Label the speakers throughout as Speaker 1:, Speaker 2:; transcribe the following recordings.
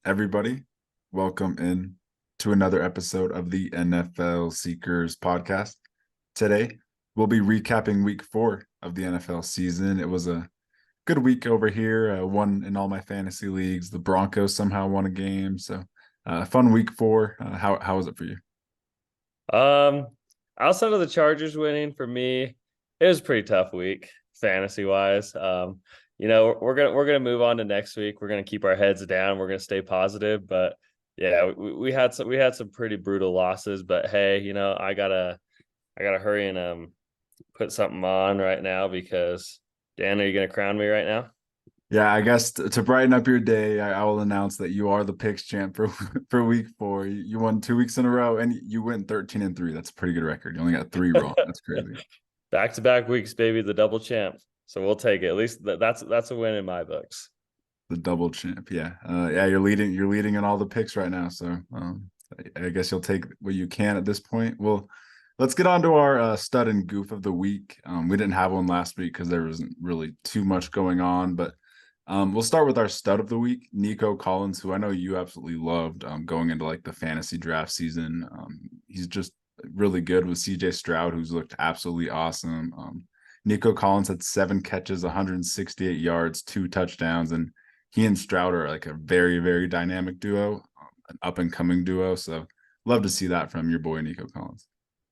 Speaker 1: everybody. Welcome in to another episode of the NFL Seekers podcast. Today, we'll be recapping week 4 of the NFL season. It was a good week over here. Won in all my fantasy leagues. The Broncos somehow won a game. So, fun week 4. How was it for you?
Speaker 2: Um, Outside of the Chargers winning for me, it was a pretty tough week fantasy wise. We're gonna move on to next week. We're gonna keep our heads down. We're gonna stay positive, but yeah, we had some pretty brutal losses. But hey, I gotta hurry and put something on right now because Dan, are you gonna crown me right now?
Speaker 1: Yeah, I guess to brighten up your day, I will announce that you are the picks champ for for week 4. You won 2 weeks in a row, and you went 13-3. That's a pretty good record. You only got 3 wrong. That's crazy.
Speaker 2: Back to back weeks, baby, the double champ. So we'll take it. At least that's a win in my books.
Speaker 1: The double champ. Yeah. Yeah, you're leading. You're leading in all the picks right now. So I guess you'll take what you can at this point. Well, let's get on to our stud and goof of the week. We didn't have one last week because there wasn't really too much going on, but we'll start with our stud of the week, Nico Collins, who I know you absolutely loved going into like the fantasy draft season. He's just really good with CJ Stroud, who's looked absolutely awesome. Nico Collins had 7 catches, 168 yards, 2 touchdowns, and he and Stroud are like a very, very dynamic duo, an up and coming duo. So love to see that from your boy Nico Collins.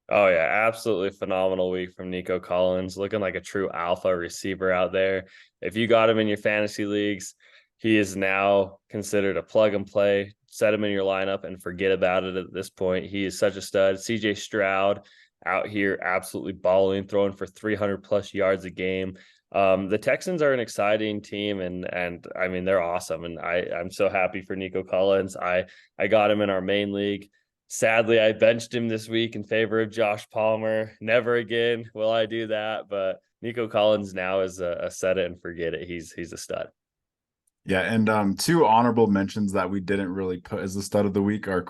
Speaker 2: Oh yeah, absolutely phenomenal week from Nico Collins, looking like a true alpha receiver out there. If you got him in your fantasy leagues, he is now considered a plug and play. Set him in your lineup and forget about it at this point. He is such a stud. CJ Stroud out here absolutely balling, throwing for 300 plus yards a game. The Texans are an exciting team, and I mean they're awesome, and I'm so happy for Nico Collins. I got him in our main league. Sadly, I benched him this week in favor of Josh Palmer. Never again will I do that. But Nico Collins now is a set it and forget it. He's a stud.
Speaker 1: Yeah, and 2 honorable mentions that we didn't really put as the stud of the week are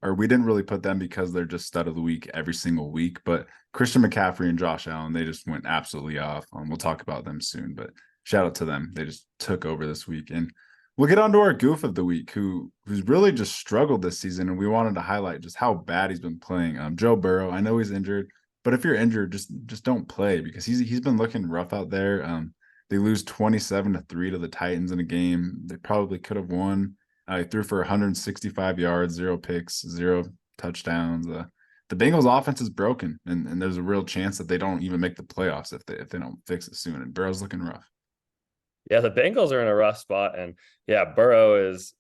Speaker 1: or we didn't really put them because they're just stud of the week every single week. But Christian McCaffrey and Josh Allen, they just went absolutely off. We'll talk about them soon, but shout out to them. They just took over this week, and we'll get on to our goof of the week, who's really just struggled this season, and we wanted to highlight just how bad he's been playing. Joe Burrow, I know he's injured, but if you're injured, just don't play because he's been looking rough out there. They lose 27-3 to the Titans in a game they probably could have won. He threw for 165 yards, 0 picks, 0 touchdowns. The Bengals offense is broken, and there's a real chance that they don't even make the playoffs if they don't fix it soon. And Burrow's looking rough.
Speaker 2: Yeah, the Bengals are in a rough spot, and yeah, Burrow is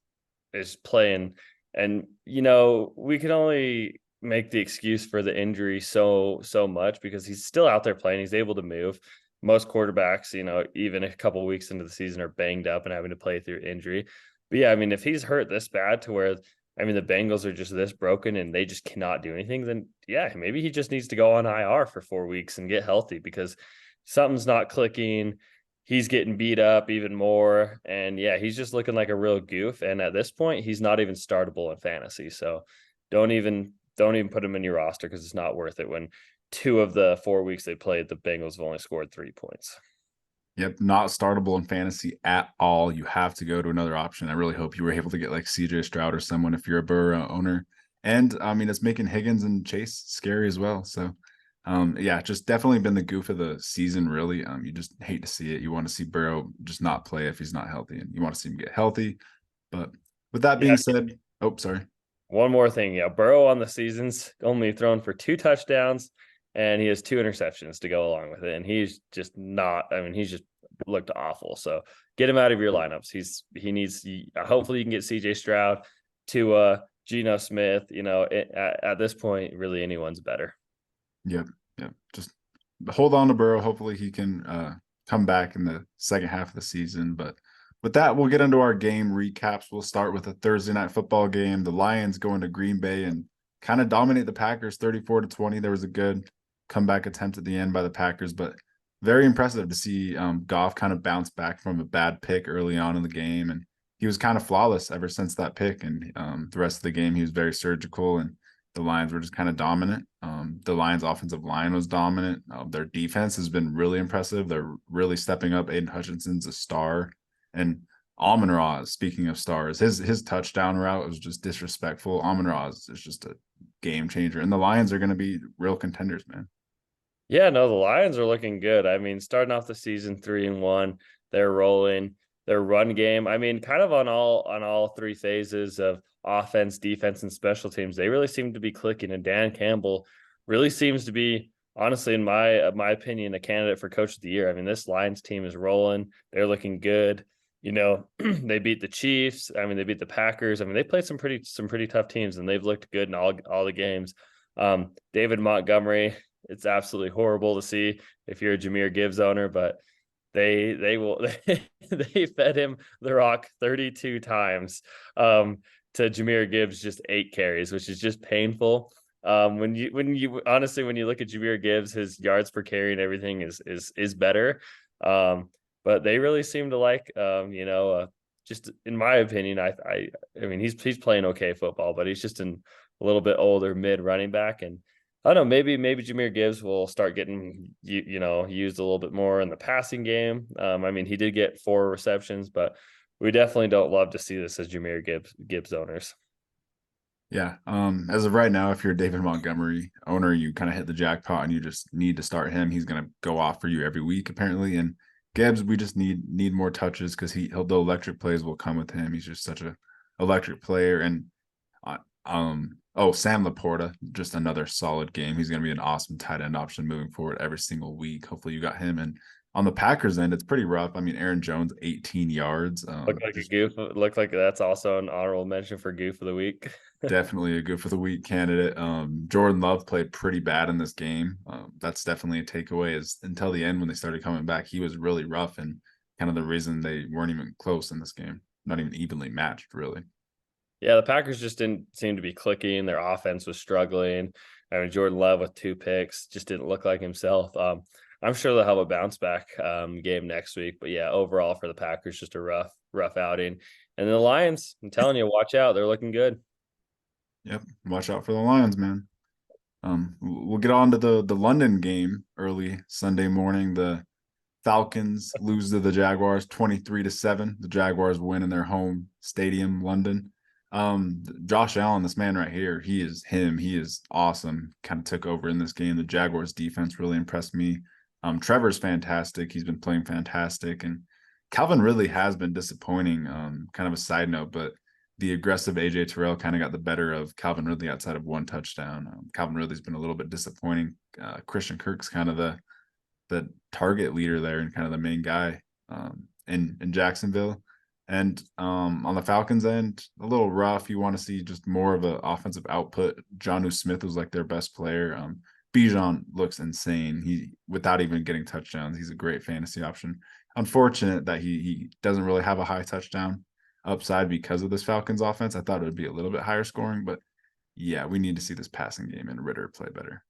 Speaker 2: playing, and we can only make the excuse for the injury so much because he's still out there playing. He's able to move. Most quarterbacks, even a couple of weeks into the season, are banged up and having to play through injury. But yeah, I mean, if he's hurt this bad to where, I mean, the Bengals are just this broken and they just cannot do anything, then yeah, maybe he just needs to go on IR for 4 weeks and get healthy because something's not clicking. He's getting beat up even more. And yeah, he's just looking like a real goof. And at this point, he's not even startable in fantasy. So don't even put him in your roster because it's not worth it when 2 of the 4 weeks they played, the Bengals have only scored 3 points.
Speaker 1: Yep, not startable in fantasy at all. You have to go to another option. I really hope you were able to get like CJ Stroud or someone if you're a Burrow owner. And I mean, it's making Higgins and Chase scary as well. So, yeah, just definitely been the goof of the season. Really, you just hate to see it. You want to see Burrow just not play if he's not healthy, and you want to see him get healthy. But with that
Speaker 2: Yeah,
Speaker 1: being said, oh, sorry.
Speaker 2: one more thing. Yeah, Burrow on the season's only thrown for 2 touchdowns and he has 2 interceptions to go along with it. And he's just not, I mean, he's just looked awful. So get him out of your lineups. He needs, hopefully you can get CJ Stroud to Geno Smith. At this point, really anyone's better.
Speaker 1: Yep, yep. Just hold on to Burrow. Hopefully he can come back in the second half of the season. But with that, we'll get into our game recaps. We'll start with a Thursday night football game. The Lions going to Green Bay and kind of dominate the Packers 34-20. There was a good comeback attempt at the end by the Packers, but very impressive to see Goff kind of bounce back from a bad pick early on in the game. And he was kind of flawless ever since that pick. And the rest of the game, he was very surgical, and the Lions were just kind of dominant. The Lions' offensive line was dominant. Their defense has been really impressive. They're really stepping up. Aiden Hutchinson's a star. And Amon-Ra, speaking of stars, his touchdown route was just disrespectful. Amon-Ra is just a game changer, and the Lions are going to be real contenders, man.
Speaker 2: Yeah, no, the Lions are looking good. I mean, starting off the season 3-1, they're rolling. Their run game, I mean, kind of on all three phases of offense, defense, and special teams, they really seem to be clicking. And Dan Campbell really seems to be, honestly, in my opinion, a candidate for Coach of the Year. I mean, this Lions team is rolling. They're looking good. You know, they beat the Chiefs. I mean, they beat the Packers. I mean, they played some pretty tough teams, and they've looked good in all the games. David Montgomery, it's absolutely horrible to see if you're a Jahmyr Gibbs owner, but they will they fed him the rock 32 times to Jahmyr Gibbs just 8 carries, which is just painful. When you look at Jahmyr Gibbs, his yards per carry and everything is better. But they really seem to like just in my opinion, I mean he's playing okay football, but he's just a little bit older mid running back. And I don't know, maybe Jahmyr Gibbs will start getting used a little bit more in the passing game. I mean, he did get 4 receptions, but we definitely don't love to see this as Jahmyr Gibbs owners.
Speaker 1: Yeah. As of right now, if you're a David Montgomery owner, you kind of hit the jackpot and you just need to start him. He's going to go off for you every week, apparently. And Gibbs, we just need more touches because the electric plays will come with him. He's just such a electric player. And Sam Laporta, just another solid game. He's going to be an awesome tight end option moving forward every single week. Hopefully you got him. And on the Packers end, it's pretty rough. I mean, Aaron Jones, 18 yards.
Speaker 2: Look like a goof. Look like that's also an honorable mention for goof of the week.
Speaker 1: Definitely a good for the week candidate. Jordan Love played pretty bad in this game. That's definitely a takeaway. Is until the end when they started coming back, he was really rough and kind of the reason they weren't even close in this game. Not even evenly matched, really.
Speaker 2: Yeah, the Packers just didn't seem to be clicking. Their offense was struggling. I mean, Jordan Love with 2 picks just didn't look like himself. I'm sure they'll have a bounce back game next week. But yeah, overall for the Packers, just a rough outing. And the Lions, I'm telling you, watch out. They're looking good.
Speaker 1: Yep. Watch out for the Lions, man. We'll get on to the London game early Sunday morning. The Falcons lose to the Jaguars 23-7. The Jaguars win in their home stadium, London. Josh Allen, this man right here, he is awesome. Kind of took over in this game. The Jaguars defense really impressed me. Trevor's fantastic. He's been playing fantastic. And Calvin Ridley has been disappointing. Kind of a side note, but the aggressive AJ Terrell kind of got the better of Calvin Ridley outside of 1 touchdown. Calvin Ridley's been a little bit disappointing. Christian Kirk's kind of the target leader there and kind of the main guy in Jacksonville. And on the Falcons end, a little rough. You want to see just more of an offensive output. Jonnu Smith was like their best player. Bijan looks insane. He without even getting touchdowns, he's a great fantasy option. Unfortunate that he doesn't really have a high touchdown upside because of this Falcons offense. I thought it would be a little bit higher scoring, but yeah, we need to see this passing game and Ritter play better.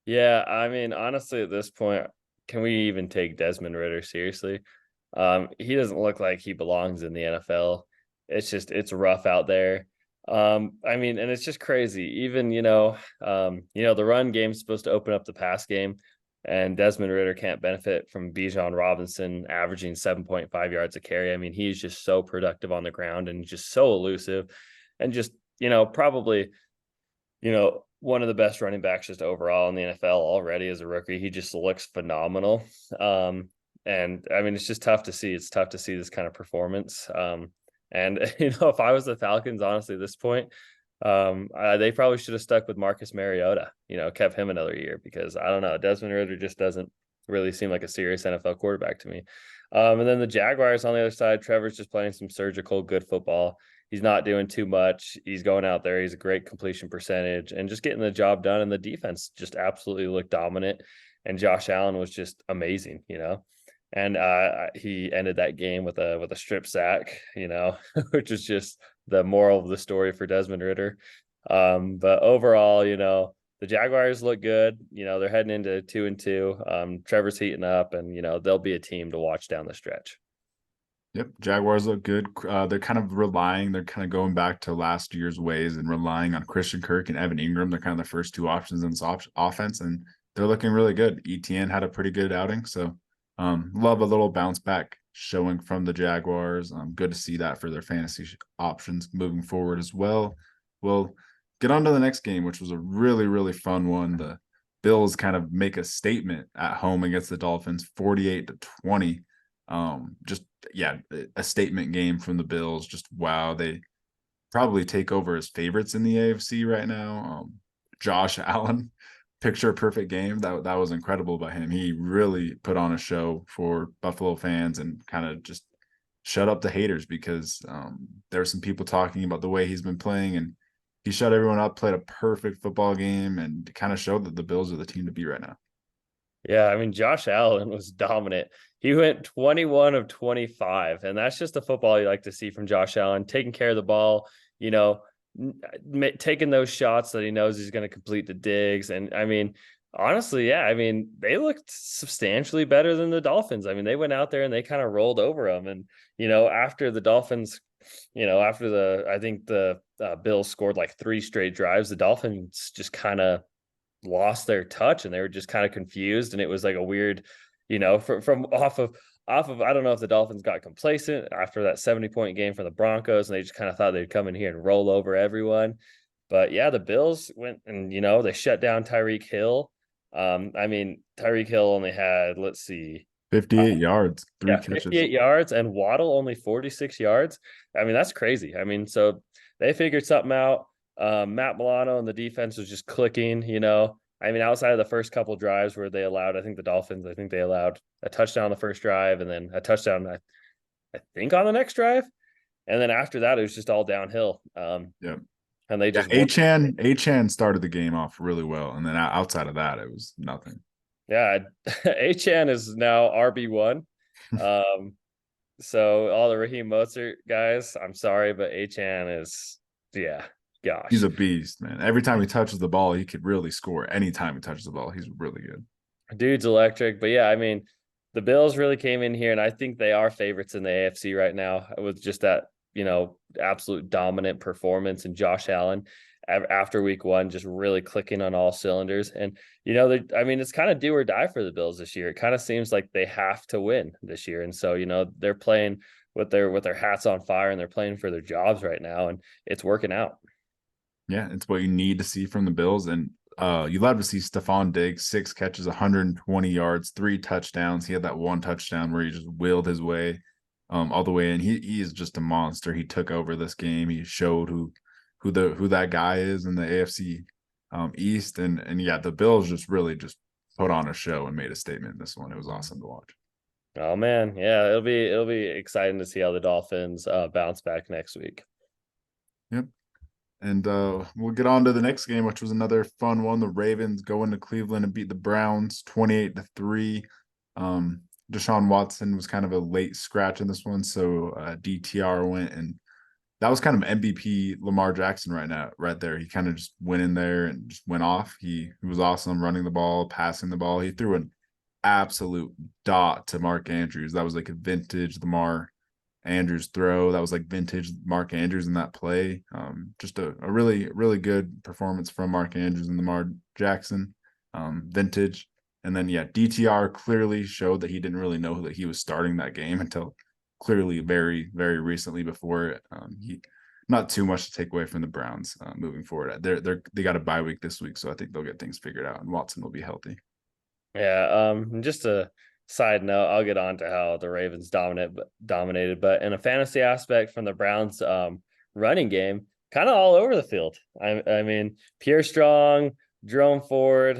Speaker 2: Yeah, I mean, honestly, at this point, can we even take Desmond Ritter seriously? He doesn't look like he belongs in the NFL. It's rough out there. I mean, and it's just crazy. Even, the run game's supposed to open up the pass game, and Desmond Ritter can't benefit from Bijan Robinson averaging 7.5 yards a carry. I mean, he's just so productive on the ground and just so elusive and just, probably, one of the best running backs just overall in the NFL already as a rookie. He just looks phenomenal. And I mean, it's just tough to see. It's tough to see this kind of performance. And if I was the Falcons, honestly, at this point, they probably should have stuck with Marcus Mariota, kept him another year, because I don't know, Desmond Ritter just doesn't really seem like a serious NFL quarterback to me. And then the Jaguars on the other side, Trevor's just playing some surgical good football. He's not doing too much. He's going out there. He's a great completion percentage and just getting the job done. And the defense just absolutely looked dominant. And Josh Allen was just amazing, And he ended that game with a strip sack, which is just the moral of the story for Desmond Ritter. But overall, the Jaguars look good. They're heading into 2-2. Trevor's heating up, and they'll be a team to watch down the stretch.
Speaker 1: Yep, Jaguars look good. They're kind of going back to last year's ways and relying on Christian Kirk and Evan Ingram. They're kind of the first 2 options in this offense, and they're looking really good. ETN had a pretty good outing, so love a little bounce back showing from the Jaguars. Good to see that for their fantasy options moving forward as well. We'll get on to the next game, which was a really, really fun one. The Bills kind of make a statement at home against the Dolphins, 48-20. A statement game from the Bills. Just wow, they probably take over as favorites in the AFC right now. Josh Allen, picture perfect game. That was incredible by him. He really put on a show for Buffalo fans and kind of just shut up the haters because there were some people talking about the way he's been playing, and he shut everyone up, played a perfect football game, and kind of showed that the Bills are the team to beat right now.
Speaker 2: Yeah, I mean, Josh Allen was dominant. He went 21 of 25, and that's just the football you like to see from Josh Allen, taking care of the ball, you know, taking those shots that he knows he's going to complete the digs. And I mean, honestly, yeah, I mean, they looked substantially better than the Dolphins. I mean, they went out there and they kind of rolled over them. And, after the Dolphins, I think the Bills scored like 3 straight drives, the Dolphins just kind of lost their touch and they were just kind of confused. And it was like a weird, from off of I don't know if the Dolphins got complacent after that 70-point game for the Broncos and they just kind of thought they'd come in here and roll over everyone. But yeah, the Bills went and they shut down Tyreek Hill. I mean, Tyreek Hill only had, let's see,
Speaker 1: 58 yards, 3 catches.
Speaker 2: 58 yards, and Waddle only 46 yards. I mean, that's crazy. I mean, so they figured something out. Matt Milano and the defense was just clicking, I mean, outside of the first couple drives where they allowed, I think the Dolphins, I think they allowed a touchdown on the first drive and then a touchdown, I think, on the next drive. And then after that, it was just all downhill.
Speaker 1: Yeah.
Speaker 2: And they just
Speaker 1: Achane started the game off really well, and then outside of that, it was nothing.
Speaker 2: Yeah, Achane is now RB1. So all the Raheem Mostert guys, I'm sorry, but Achane is, gosh,
Speaker 1: he's a beast, man. Every time he touches the ball, he could really score. Anytime he touches the ball, he's really good.
Speaker 2: Dude's electric. But yeah, I mean, the Bills really came in here, and I think they are favorites in the AFC right now with just that, absolute dominant performance. And Josh Allen after week 1 just really clicking on all cylinders. And I mean, it's kind of do or die for the Bills this year. It kind of seems like they have to win this year, and so they're playing with their hats on fire, and they're playing for their jobs right now, and it's working out.
Speaker 1: Yeah, it's what you need to see from the Bills. And you love to see Stephon Diggs, 6 catches, 120 yards, 3 touchdowns. He had that 1 touchdown where he just willed his way all the way in. He is just a monster. He took over this game. He showed who that guy is in the AFC East. And yeah, the Bills just really just put on a show and made a statement in this one. It was awesome to watch.
Speaker 2: Oh man, yeah, it'll be exciting to see how the Dolphins bounce back next week.
Speaker 1: Yep. And we'll get on to the next game, which was another fun one. The Ravens go into Cleveland and beat the Browns 28-3. Deshaun Watson was kind of a late scratch in this one, so DTR went, and that was kind of MVP Lamar Jackson right there. He kind of just went in there and just went off. He was awesome running the ball, passing the ball. He threw an absolute dot to Mark Andrews. That was like a vintage Lamar Andrews throw. That was like vintage Mark Andrews in that play. Just a really, really good performance from Mark Andrews and Lamar Jackson. Vintage. And then, yeah, DTR clearly showed that he didn't really know that he was starting that game until clearly very, very recently before it. Not too much to take away from the Browns moving forward. They got a bye week this week, so I think they'll get things figured out and Watson will be healthy.
Speaker 2: Yeah. Just a side note, I'll get on to how the Ravens dominated, but in a fantasy aspect from the Browns running game, kind of all over the field. I mean, Pierre Strong, Jerome Ford,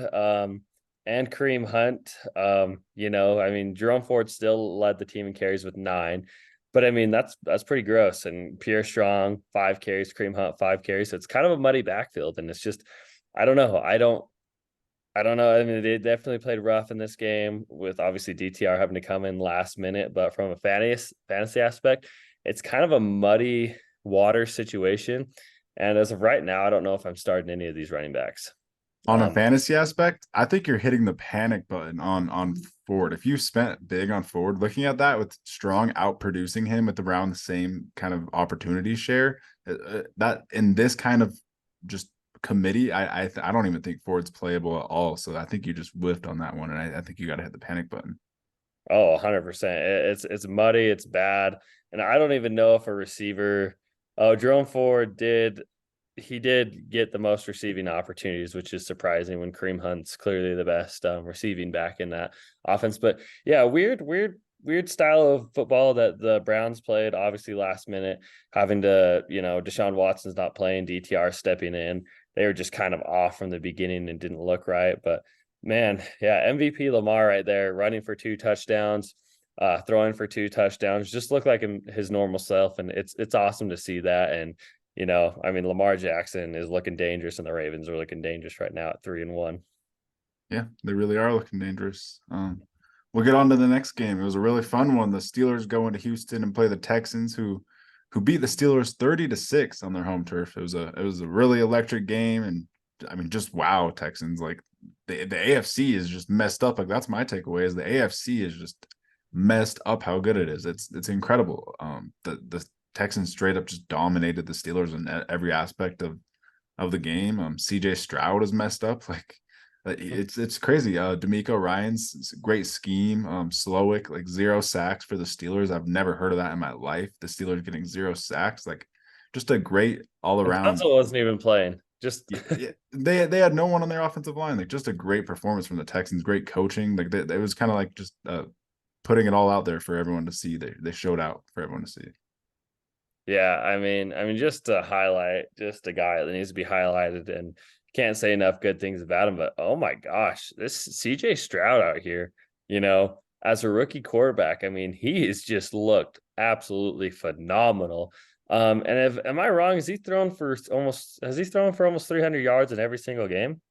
Speaker 2: and Kareem Hunt. I mean, Jerome Ford still led the team in carries with 9, but I mean, that's pretty gross. And Pierre Strong, 5 carries, Kareem Hunt, 5 carries. So it's kind of a muddy backfield. And it's just, I don't know. I don't know. I mean, they definitely played rough in this game with obviously DTR having to come in last minute, but from a fantasy aspect, it's kind of a muddy water situation. And as of right now, I don't know if I'm starting any of these running backs.
Speaker 1: On a fantasy aspect, I think you're hitting the panic button on Ford. If you spent big on Ford, looking at that with Strong outproducing him with around the same kind of opportunity share, that in this kind of just committee, I don't even think Ford's playable at all. So I think you just whiffed on that one, and I think you got to hit the panic button.
Speaker 2: Oh, 100%. It's muddy, it's bad. And I don't even know if a receiver. Oh, Jerome Ford did get the most receiving opportunities, which is surprising when Kareem Hunt's clearly the best receiving back in that offense. But yeah, weird style of football that the Browns played. Obviously, last minute having to, Deshaun Watson's not playing, DTR stepping in. They were just kind of off from the beginning and didn't look right. But man, yeah, MVP Lamar right there, running for 2 touchdowns, throwing for 2 touchdowns, just looked like his normal self, and it's awesome to see that. And I mean, Lamar Jackson is looking dangerous, and the Ravens are looking dangerous right now at 3-1.
Speaker 1: Yeah, they really are looking dangerous. We'll get on to the next game. It was a really fun one. The Steelers go into Houston and play the Texans, who beat the Steelers 30-6 on their home turf. It was a really electric game, and I mean, just wow, Texans. Like the AFC is just messed up. Like that's my takeaway, is the AFC is just messed up how good it is. It's incredible. The Texans straight up just dominated the Steelers in every aspect of the game. CJ Stroud is messed up. Like it's crazy. D'Amico Ryan's great scheme. Slowick, like 0 sacks for the Steelers. I've never heard of that in my life. The Steelers getting 0 sacks, like just a great all around.
Speaker 2: Tunsil wasn't even playing. Just
Speaker 1: yeah, they had no one on their offensive line. Like just a great performance from the Texans. Great coaching. Like it was kind of like just putting it all out there for everyone to see. They showed out for everyone to see.
Speaker 2: Yeah, I mean, just to highlight, just a guy that needs to be highlighted, and can't say enough good things about him. But oh my gosh, this CJ Stroud out here, as a rookie quarterback, I mean, he has just looked absolutely phenomenal. And am I wrong? Has he thrown for almost 300 yards in every single game?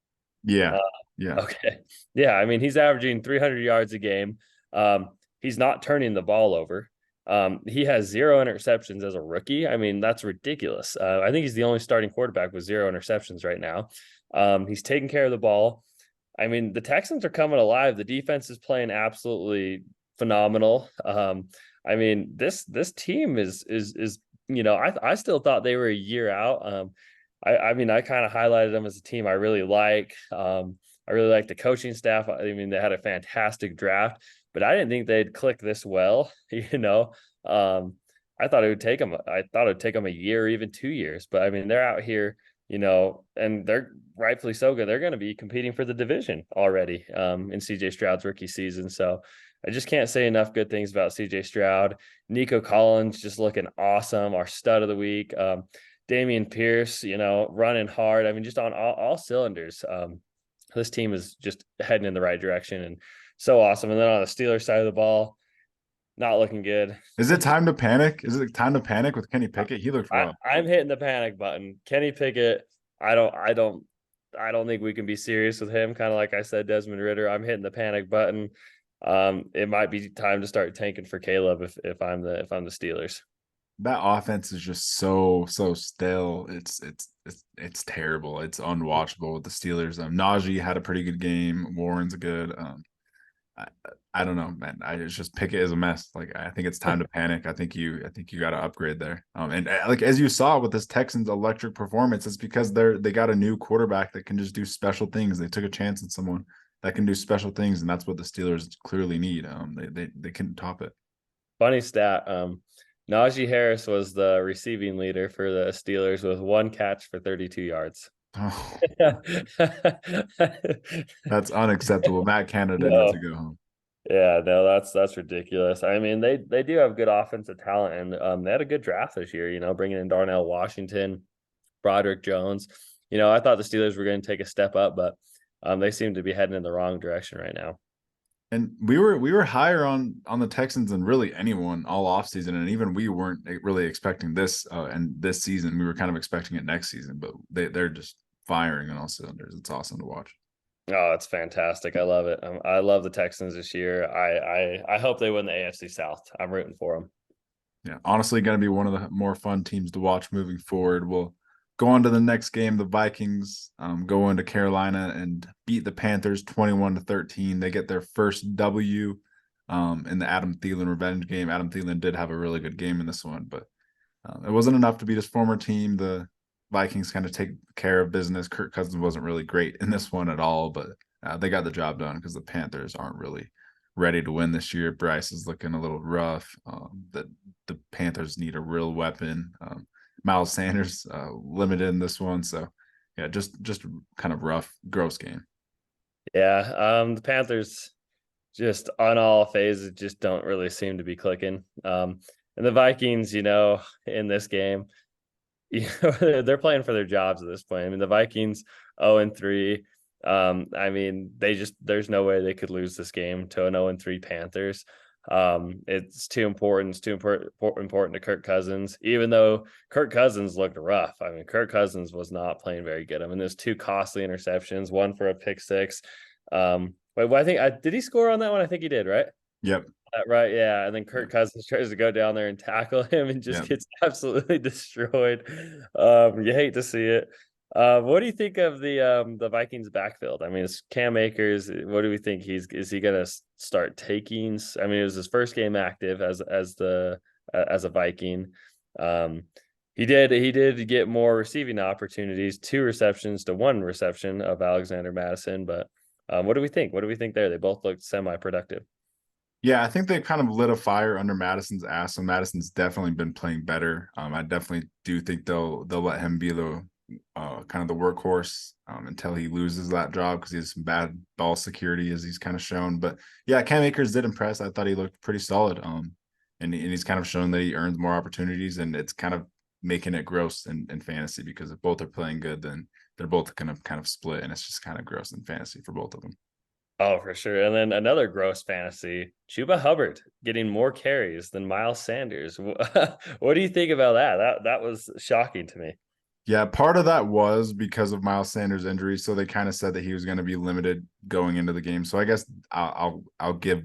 Speaker 1: Yeah,
Speaker 2: Uh,
Speaker 1: yeah.
Speaker 2: okay. Yeah, I mean, he's averaging 300 yards a game. He's not turning the ball over. He has 0 interceptions as a rookie. I mean, that's ridiculous. I think he's the only starting quarterback with 0 interceptions right now. He's taking care of the ball. I mean, the Texans are coming alive. The defense is playing absolutely phenomenal. I mean, this team is I still thought they were a year out. I mean, I kind of highlighted them as a team I really like. I really like the coaching staff. I mean, they had a fantastic draft, but I didn't think they'd click this well. I thought it would take them. I thought it would take them a year, even 2 years. But I mean, they're out here, and they're rightfully so good. They're going to be competing for the division already in CJ Stroud's rookie season. So I just can't say enough good things about CJ Stroud. Nico Collins just looking awesome. Our stud of the week. Damian Pierce, running hard. I mean, just on all cylinders. This team is just heading in the right direction and so awesome. And then on the Steelers side of the ball, not looking good.
Speaker 1: Is it time to panic? Is it time to panic with Kenny Pickett? He looked rough.
Speaker 2: I'm hitting the panic button. Kenny Pickett, I don't think we can be serious with him. Kind of like I said, Desmond Ridder, I'm hitting the panic button. It might be time to start tanking for Caleb if I'm the Steelers.
Speaker 1: That offense is just so stale. It's terrible. It's unwatchable with the Steelers. Najee had a pretty good game. Warren's good. I don't know, man. It's just Pickett is a mess. Like I think it's time to panic. I think you got to upgrade there. And like as you saw with this Texans electric performance, it's because they got a new quarterback that can just do special things. They took a chance on someone that can do special things, and that's what the Steelers clearly need. They couldn't top it.
Speaker 2: Funny stat. Najee Harris was the receiving leader for the Steelers with 1 catch for 32 yards.
Speaker 1: Oh, that's unacceptable. Matt Canada needs to go home.
Speaker 2: Yeah, no, that's ridiculous. I mean, they do have good offensive talent, and they had a good draft this year. Bringing in Darnell Washington, Broderick Jones. I thought the Steelers were going to take a step up, but they seem to be heading in the wrong direction right now.
Speaker 1: And we were higher on the Texans than really anyone all offseason, and even we weren't really expecting this and this season. We were kind of expecting it next season, but they're just firing on all cylinders. It's awesome to watch.
Speaker 2: Oh, it's fantastic. I love it. I love the Texans this year. I hope they win the AFC South. I'm rooting for them.
Speaker 1: Yeah, honestly, going to be one of the more fun teams to watch moving forward. We'll go on to the next game. The Vikings go into Carolina and beat the Panthers 21-13. They get their first W in the Adam Thielen revenge game. Adam Thielen did have a really good game in this one, but it wasn't enough to beat his former team. The Vikings kind of take care of business. Kirk Cousins wasn't really great in this one at all, but they got the job done because the Panthers aren't really ready to win this year. Bryce is looking a little rough. The Panthers need a real weapon. Miles Sanders limited in this one, so yeah, just kind of rough, gross game.
Speaker 2: Yeah, the Panthers just on all phases just don't really seem to be clicking. And the Vikings, in this game, they're playing for their jobs at this point. I mean, the Vikings 0-3. I mean, there's no way they could lose this game to an 0-3 Panthers. It's too important. It's too important to Kirk Cousins, even though Kirk Cousins looked rough. I mean, Kirk Cousins was not playing very good. I mean, there's two costly interceptions, one for a pick six. Wait, I think did he score on that one? I think he did, right?
Speaker 1: Yep.
Speaker 2: Right, yeah. And then Kirk Cousins tries to go down there and tackle him and just
Speaker 1: Yep.
Speaker 2: gets absolutely destroyed. You hate to see it. What do you think of the Vikings backfield? I mean, it's Cam Akers. What do we think is he gonna start taking? I mean, it was his first game active as a Viking. He did get more receiving opportunities, 2 receptions to 1 reception of Alexander Madison. But what do we think? What do we think there? They both looked semi-productive.
Speaker 1: Yeah, I think they kind of lit a fire under Madison's ass. So Madison's definitely been playing better. I definitely do think they'll let him be the kind of the workhorse until he loses that job, because he has some bad ball security, as he's kind of shown. But yeah, Cam Akers did impress. I thought he looked pretty solid. And he's kind of shown that he earns more opportunities, and it's kind of making it gross in fantasy, because if both are playing good, then they're both going to kind of split, and it's just kind of gross in fantasy for both of them.
Speaker 2: Oh, for sure. And then another gross fantasy, Chuba Hubbard getting more carries than Miles Sanders. What do you think about that? That was shocking to me.
Speaker 1: Yeah, part of that was because of Miles Sanders' injury, so they kind of said that he was going to be limited going into the game. So I guess I'll give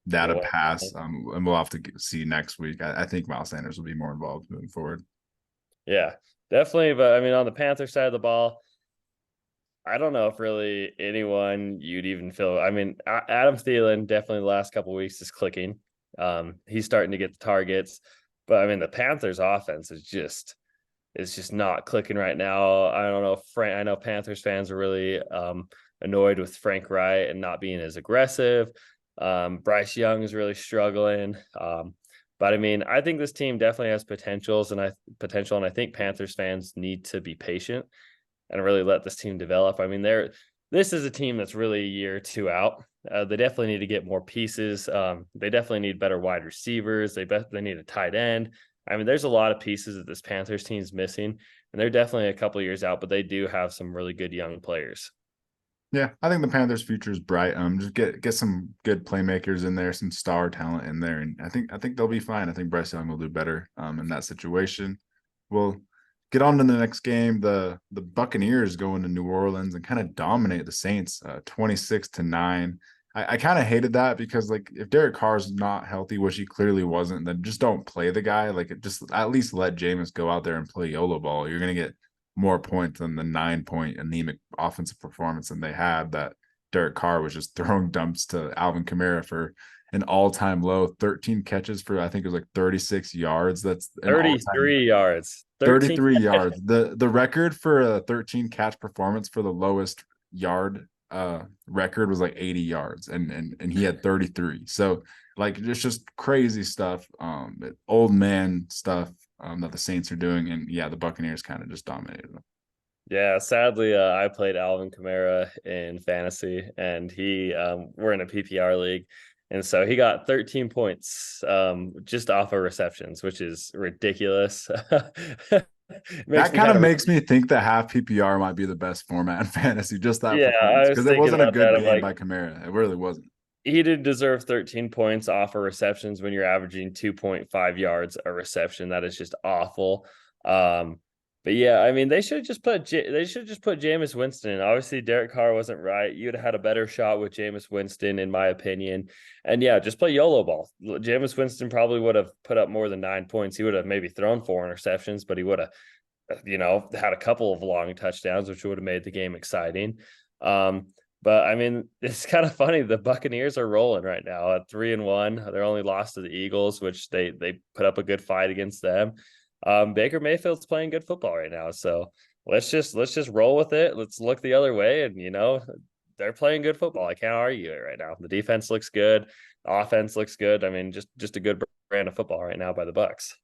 Speaker 1: that a pass, and we'll have to see next week. I think Miles Sanders will be more involved moving forward.
Speaker 2: Yeah, definitely. But I mean, on the Panther side of the ball, I don't know if really anyone you'd even feel. I mean, Adam Thielen definitely the last couple of weeks is clicking. He's starting to get the targets, but I mean, the Panthers' offense is just not clicking right now. I don't know. I know Panthers fans are really annoyed with Frank Wright and not being as aggressive. Bryce Young is really struggling. But I mean, I think this team definitely has potential, and I think Panthers fans need to be patient and really let this team develop. I mean, this is a team that's really a year or two out. They definitely need to get more pieces. They definitely need better wide receivers. They need a tight end. I mean, there's a lot of pieces that this Panthers team's missing, and they're definitely a couple years out, but they do have some really good young players.
Speaker 1: Yeah, I think the Panthers' future is bright. Just get some good playmakers in there, some star talent in there, and I think they'll be fine. I think Bryce Young will do better in that situation. We'll get on to the next game. The Buccaneers go into New Orleans and kind of dominate the Saints, 26-9. I kind of hated that, because like, if Derek Carr's not healthy, which he clearly wasn't, then just don't play the guy. Like, just at least let Jameis go out there and play YOLO ball. You're gonna get more points than the 9-point anemic offensive performance than they had. That Derek Carr was just throwing dumps to Alvin Kamara for an all-time low, 13 catches for, I think it was like 36 yards. That's an
Speaker 2: 33 yards.
Speaker 1: 33 yards. The record for a 13 catch performance for the lowest yard record was like 80 yards, and he had 33. So like, it's just crazy stuff, old man stuff that the Saints are doing. And yeah, the Buccaneers kind of just dominated them.
Speaker 2: Yeah, sadly, I played Alvin Kamara in fantasy, and we're in a PPR league. And so he got 13 points just off of receptions, which is ridiculous.
Speaker 1: That kind of makes me think that half PPR might be the best format in fantasy, just that performance, because it wasn't a good game by Kamara. It really wasn't.
Speaker 2: He didn't deserve 13 points off of receptions when you're averaging 2.5 yards a reception. That is just awful. But yeah, I mean, they should just put Jameis Winston in. Obviously, Derek Carr wasn't right. You'd have had a better shot with Jameis Winston, in my opinion. And yeah, just play YOLO ball. Jameis Winston probably would have put up more than 9 points. He would have maybe thrown 4 interceptions, but he would have, had a couple of long touchdowns, which would have made the game exciting. But I mean, it's kind of funny. The Buccaneers are rolling right now at 3-1. They're only lost to the Eagles, which they put up a good fight against them. Baker Mayfield's playing good football right now, so let's just roll with it. Let's look the other way, and they're playing good football. I can't argue it right now. The defense looks good. The offense looks good. I mean, just a good brand of football right now by the Bucks.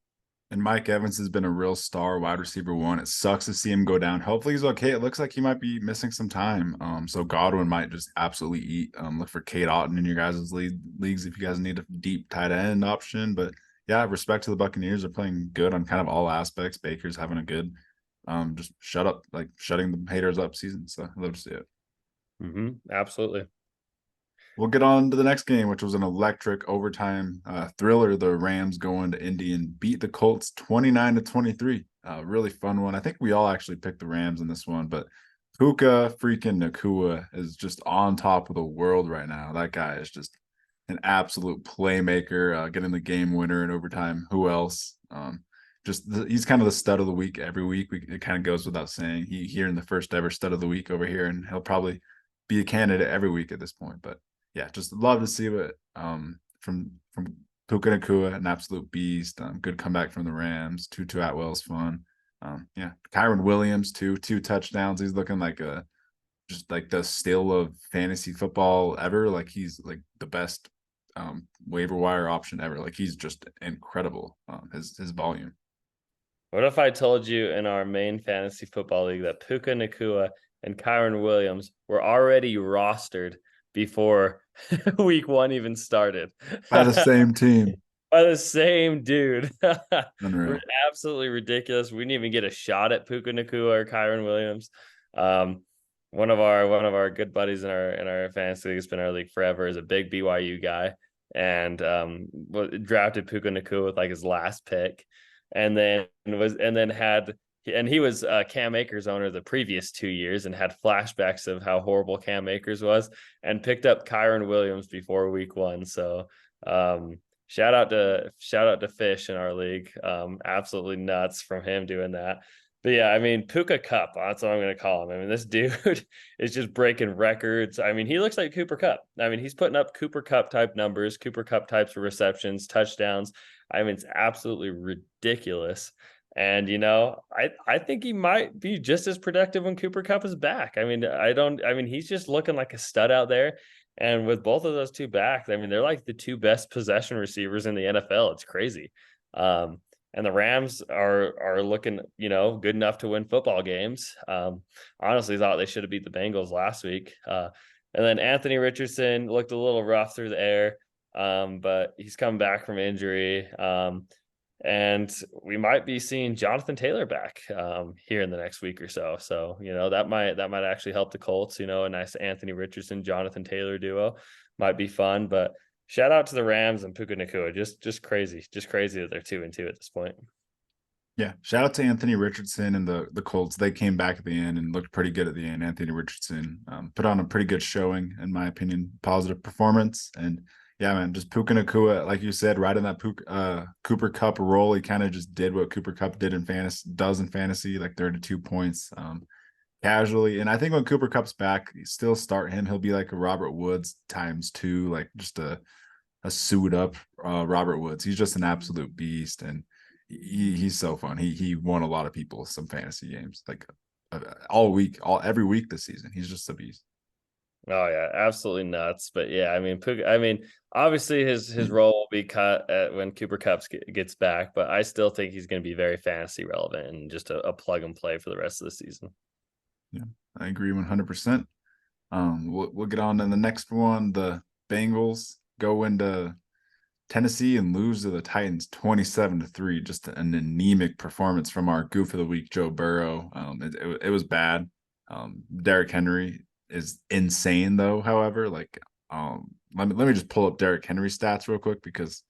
Speaker 1: And Mike Evans has been a real star wide receiver one. It sucks to see him go down. Hopefully he's okay. It looks like he might be missing some time. So Godwin might just absolutely eat. Look for Kate Otten in your guys' leagues if you guys need a deep tight end option. But yeah, respect to the Buccaneers. They're playing good on kind of all aspects. Baker's having a good just shutting the haters up season. So I love to see it.
Speaker 2: Absolutely.
Speaker 1: We'll get on to the next game, which was an electric overtime thriller. The Rams going to Indy and beat the Colts 29-23. Really fun one. I think we all actually picked the Rams in this one, but Puka freaking Nakua is just on top of the world right now. That guy is just an absolute playmaker, getting the game winner in overtime. Who else? He's kind of the stud of the week every week. It kind of goes without saying. He earned the first ever stud of the week over here, and he'll probably be a candidate every week at this point. But yeah, just love to see what from Puka Nakua, an absolute beast. Good comeback from the Rams. Tutu Atwell's fun. Yeah, Kyron Williams two touchdowns. He's looking like just like the still of fantasy football ever. Like he's like the best waiver wire option ever. Like he's just incredible. His volume.
Speaker 2: What if I told you in our main fantasy football league that Puka Nakua and Kyron Williams were already rostered before week one even started?
Speaker 1: By the same team.
Speaker 2: By the same dude.
Speaker 1: Unreal.
Speaker 2: Absolutely ridiculous. We didn't even get a shot at Puka Nakua or Kyron Williams. One of our good buddies in our fantasy league, has been in our league forever, is a big BYU guy, and drafted Puka Nakua with like his last pick, and he was Cam Akers owner the previous 2 years and had flashbacks of how horrible Cam Akers was, and picked up Kyron Williams before week one. So shout out to Fish in our league. Absolutely nuts from him doing that. But yeah, I mean, Puka Cup, that's what I'm going to call him. I mean, this dude is just breaking records. I mean, he looks like Cooper Kupp. I mean, he's putting up Cooper Kupp type numbers, Cooper Kupp types of receptions, touchdowns. I mean, it's absolutely ridiculous. And, I think he might be just as productive when Cooper Kupp is back. I mean, he's just looking like a stud out there. And with both of those two backs, I mean, they're like the two best possession receivers in the NFL. It's crazy. And the Rams are looking, good enough to win football games. Honestly, thought they should have beat the Bengals last week. And then Anthony Richardson looked a little rough through the air, but he's come back from injury. And we might be seeing Jonathan Taylor back here in the next week or so. So, that might actually help the Colts. A nice Anthony Richardson, Jonathan Taylor duo might be fun. But shout out to the Rams and Puka Nakua. Just crazy that they're 2-2 at this point.
Speaker 1: Yeah, shout out to Anthony Richardson and the Colts. They came back at the end and looked pretty good at the end. Anthony Richardson put on a pretty good showing, in my opinion, positive performance. And yeah, man, just Puka Nakua, like you said, right in that Cooper Kupp role. He kind of just did what Cooper Kupp does in fantasy, like 32 points casually. And I think when Cooper Kupp's back, you still start him. He'll be like a Robert Woods ×2, like just a suit up Robert Woods. He's just an absolute beast, and he's so fun. He won a lot of people some fantasy games, like every week this season. He's just a beast.
Speaker 2: Oh yeah, absolutely nuts. But yeah, I mean, obviously his role will be cut when Cooper Kupp gets back, but I still think he's going to be very fantasy relevant and just a plug and play for the rest of the season.
Speaker 1: Yeah, I agree 100%. We'll get on to the next one. The Bengals go into Tennessee and lose to the Titans 27-3. Just an anemic performance from our goof of the week, Joe Burrow. It was bad. Derrick Henry is insane though. However, let me just pull up Derrick Henry's stats real quick, because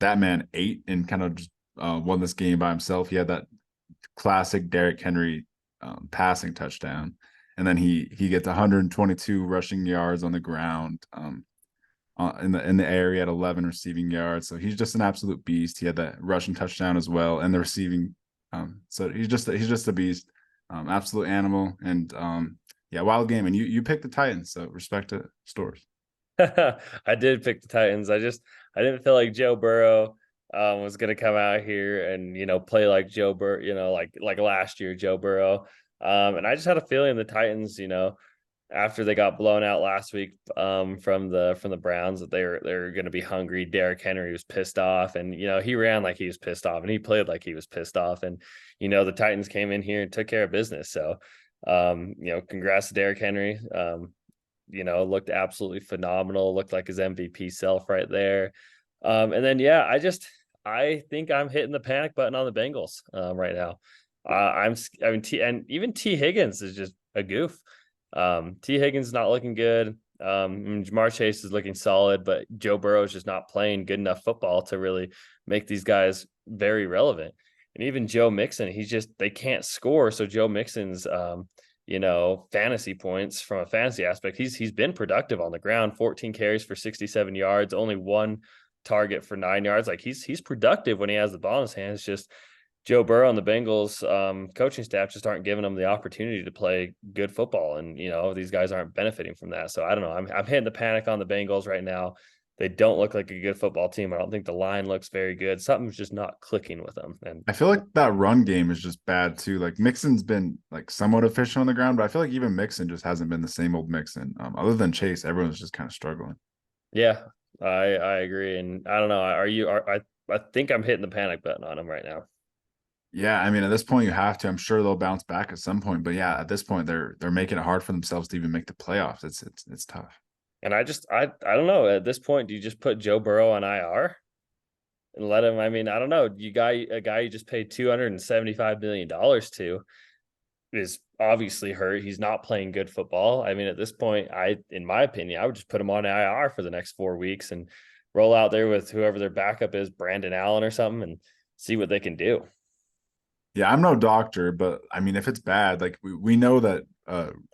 Speaker 1: that man ate and kind of just won this game by himself. He had that classic Derrick Henry passing touchdown, and then he gets 122 rushing yards on the ground. In the air, he had 11 receiving yards. So he's just an absolute beast. He had that rushing touchdown as well, and the receiving. So he's just a beast, absolute animal. And yeah, wild game. And you picked the Titans, so respect to Stores.
Speaker 2: I did pick the Titans. I didn't feel like Joe Burrow was going to come out here and play like Joe Burrow, like last year Joe Burrow. And I just had a feeling the Titans, after they got blown out last week from the Browns, that they're going to be hungry. Derrick Henry was pissed off, and he ran like he was pissed off, and he played like he was pissed off, and the Titans came in here and took care of business. So congrats to Derrick Henry. Looked absolutely phenomenal. Looked like his MVP self right there. And then I think I'm hitting the panic button on the Bengals right now. And even T Higgins is just a goof. T Higgins is not looking good. Jamar Chase is looking solid, but Joe Burrow is just not playing good enough football to really make these guys very relevant. And even Joe Mixon, they can't score. So Joe Mixon's fantasy points from a fantasy aspect, he's been productive on the ground, 14 carries for 67 yards, only one target for 9 yards. Like he's productive when he has the ball in his hands. Just Joe Burrow and the Bengals coaching staff just aren't giving him the opportunity to play good football. And, these guys aren't benefiting from that. So I don't know. I'm hitting the panic on the Bengals right now. They don't look like a good football team. I don't think the line looks very good. Something's just not clicking with them. And
Speaker 1: I feel like that run game is just bad too. Like Mixon's been like somewhat efficient on the ground, but I feel like even Mixon just hasn't been the same old Mixon. Other than Chase, everyone's just kind of struggling.
Speaker 2: Yeah, I agree. And I don't know. I think I'm hitting the panic button on them right now.
Speaker 1: Yeah, I mean, at this point, you have to. I'm sure they'll bounce back at some point, but yeah, at this point, they're making it hard for themselves to even make the playoffs. It's tough.
Speaker 2: And I don't know. At this point, do you just put Joe Burrow on IR and let him? I mean, I don't know. A guy you just paid $275 million to is obviously hurt. He's not playing good football. I mean, at this point, in my opinion, I would just put him on IR for the next 4 weeks and roll out there with whoever their backup is, Brandon Allen or something, and see what they can do.
Speaker 1: Yeah, I'm no doctor, but I mean, if it's bad, like we know that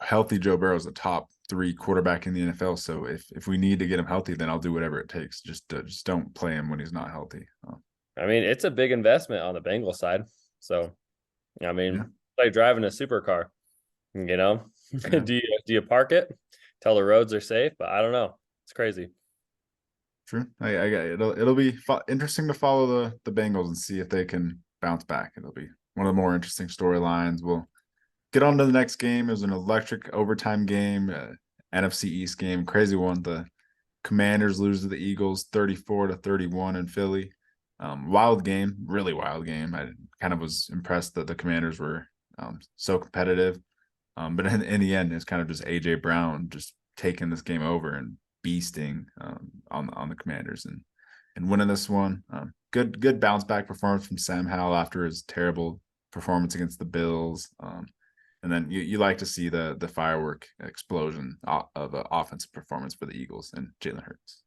Speaker 1: healthy Joe Burrow is a top 3 quarterback in the NFL. So if we need to get him healthy, then I'll do whatever it takes. Just don't play him when he's not healthy.
Speaker 2: I mean, it's a big investment on the Bengals side. So, I mean,
Speaker 1: Yeah.
Speaker 2: like driving a supercar.
Speaker 1: Yeah.
Speaker 2: do you park it till the roads are safe? But I don't know. It's crazy.
Speaker 1: True. It'll be interesting to follow the Bengals and see if they can bounce back. It'll be one of the more interesting storylines. We'll get on to the next game. It was an electric overtime game, NFC East game, crazy one. The Commanders lose to the Eagles 34-31 in Philly. Wild game, really wild game. I kind of was impressed that the Commanders were so competitive. But in the end, it's kind of just AJ Brown just taking this game over and beasting on the Commanders and winning this one. Good bounce back performance from Sam Howell after his terrible performance against the Bills. And then you like to see the firework explosion of an offensive performance for the Eagles and Jalen Hurts.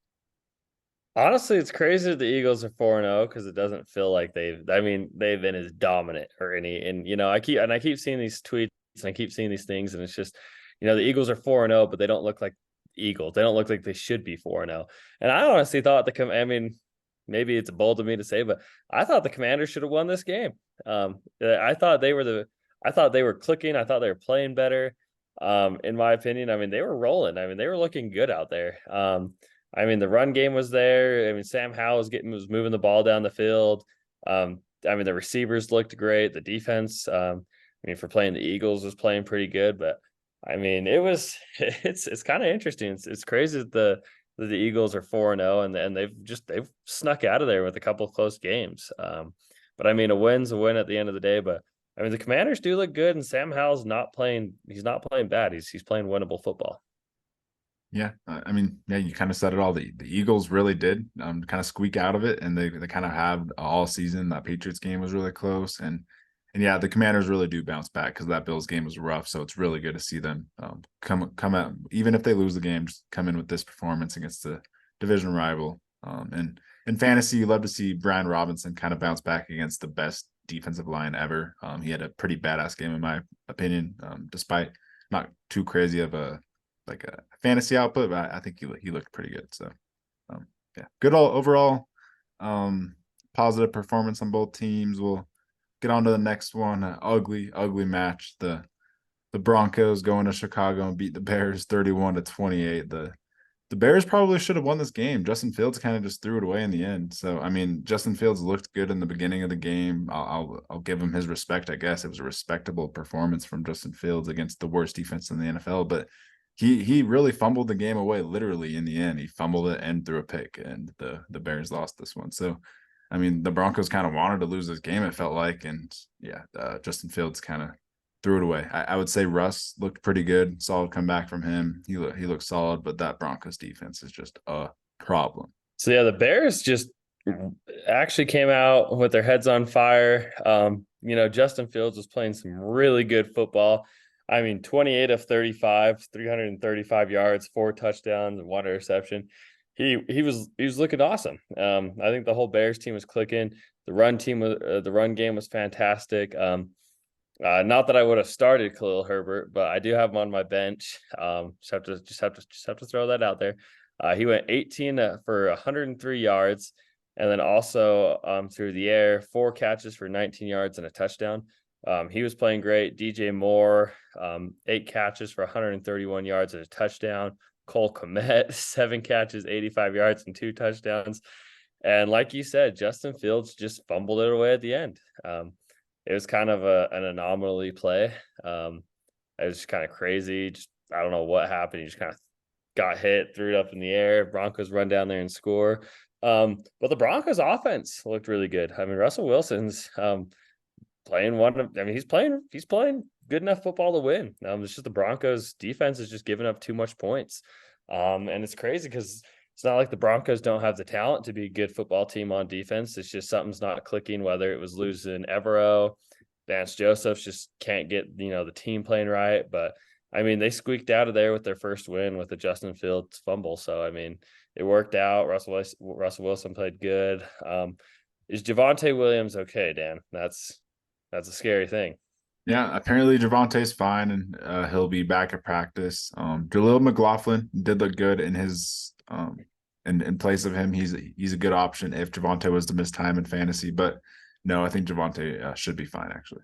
Speaker 2: Honestly, it's crazy that the Eagles are 4-0 because it doesn't feel like they've been as dominant or any. And I keep seeing these tweets and I keep seeing these things, and it's just the Eagles are 4-0, but they don't look like Eagles. They don't look like they should be 4-0. And I honestly thought maybe it's bold of me to say, but I thought the Commanders should have won this game. I thought they were clicking. I thought they were playing better. In my opinion, they were rolling. They were looking good out there. The run game was there. Sam Howell was moving the ball down the field. The receivers looked great. The defense, for playing the Eagles, was playing pretty good. But it's kind of interesting. It's crazy that the Eagles are 4-0 and they've snuck out of there with a couple of close games. But a win's a win at the end of the day. But the Commanders do look good, and Sam Howell's not playing. He's not playing bad. He's playing winnable football.
Speaker 1: Yeah, you kind of said it all. The Eagles really did kind of squeak out of it, and they kind of have all season. That Patriots game was really close, and yeah, the Commanders really do bounce back because that Bills game was rough. So it's really good to see them come out, even if they lose the game, just come in with this performance against the division rival. And in fantasy, you love to see Brian Robinson kind of bounce back against the best defensive line ever. He had a pretty badass game in my opinion, despite not too crazy of a fantasy output, but I think he looked pretty good. So yeah, good overall positive performance on both teams. We'll get on to the next one. Ugly match. The Broncos going to Chicago and beat the Bears 31-28. The Bears probably should have won this game. Justin Fields kind of just threw it away in the end. So Justin Fields looked good in the beginning of the game. I'll give him his respect. I guess it was a respectable performance from Justin Fields against the worst defense in the NFL. But he really fumbled the game away. Literally in the end, he fumbled it and threw a pick, and the Bears lost this one. So, I mean, the Broncos kind of wanted to lose this game. It felt like, and yeah, Justin Fields kind of threw it away. I would say Russ looked pretty good. Solid comeback from him. He looked solid, but that Broncos defense is just a problem.
Speaker 2: So yeah, the Bears just actually came out with their heads on fire. Justin Fields was playing some really good football. I mean, 28 of 35, 335 yards, 4 touchdowns, and 1 interception. He was looking awesome. I think the whole Bears team was clicking. The run game was fantastic. Not that I would have started Khalil Herbert, but I do have him on my bench. Just have to throw that out there. He went 18 for 103 yards, and then also through the air, 4 catches for 19 yards and a touchdown. He was playing great. DJ Moore, 8 catches for 131 yards and a touchdown. Cole Kmet, 7 catches, 85 yards and 2 touchdowns. And like you said, Justin Fields just fumbled it away at the end. It was kind of an anomaly play. It was just kind of crazy. I don't know what happened. He just kind of got hit, threw it up in the air. Broncos run down there and score. But the Broncos offense looked really good. I mean, Russell Wilson's he's playing good enough football to win. It's just the Broncos defense is just giving up too much points. And it's crazy because it's not like the Broncos don't have the talent to be a good football team on defense. It's just something's not clicking, whether it was losing Evero, Vance Josephs just can't get, the team playing right. But I mean, they squeaked out of there with their first win with the Justin Fields fumble. So, I mean, it worked out. Russell Wilson played good. Is Javonte Williams okay, Dan? That's a scary thing.
Speaker 1: Yeah, apparently Javonte's fine, and he'll be back at practice. Jaleel McLaughlin did look good in his in place of him. He's a good option if Javonte was to miss time in fantasy, but no, I think Javonte should be fine actually.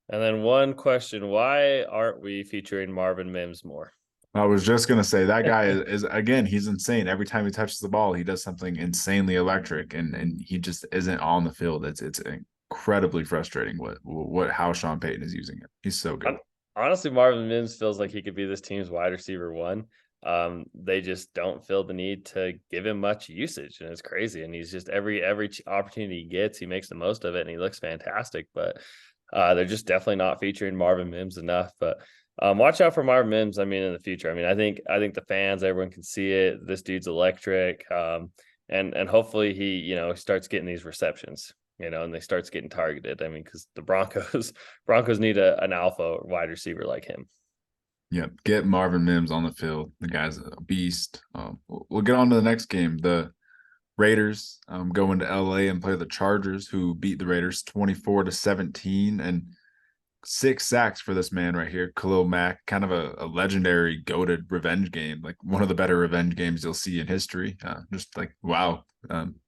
Speaker 2: And then one question: why aren't we featuring Marvin Mims more?
Speaker 1: I was just gonna say that guy is again, he's insane. Every time he touches the ball, he does something insanely electric, and he just isn't on the field. It's incredibly frustrating how Sean Payton is using it. He's so good.
Speaker 2: Honestly, Marvin Mims feels like he could be this team's wide receiver 1. They just don't feel the need to give him much usage, and it's crazy. And he's just every opportunity he gets, he makes the most of it, and he looks fantastic. But they're just definitely not featuring Marvin Mims enough. But watch out for Marvin Mims. I mean, in the future. I mean, I think the fans, everyone can see it. This dude's electric, and hopefully he starts getting these receptions. And they starts getting targeted. I mean, because the Broncos need an alpha wide receiver like him.
Speaker 1: Yeah, get Marvin Mims on the field. The guy's a beast. We'll get on to the next game. The Raiders go into LA and play the Chargers, who beat the Raiders 24-17, and 6 sacks for this man right here, Khalil Mack. Kind of a legendary, goated revenge game, like one of the better revenge games you'll see in history. Just like wow.